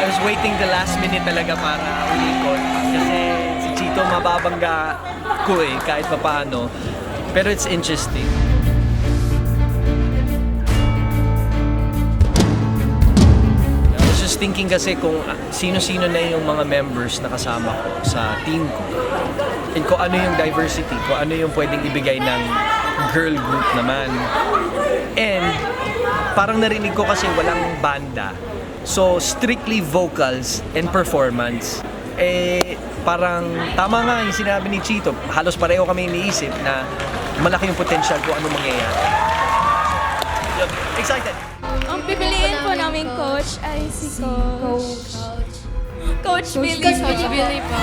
I was waiting the last minute talaga para ulikot. Kasi si Chito mababangga ko kahit pa paano. Pero it's interesting. I was just thinking kasi kung sino-sino na yung mga members na kasama ko sa team ko. And kung ano yung diversity, kung ano yung pwedeng ibigay ng girl group naman. And parang narinig ko kasi walang banda. So, strictly vocals and performance. Parang tama nga yung sinabi ni Chito. Halos pareho kami iniisip na malaki yung potential kung ano mangyayari. Yep. Excited! Ang pipiliin po namin coach ay si Coach Billy. Coach Billy po.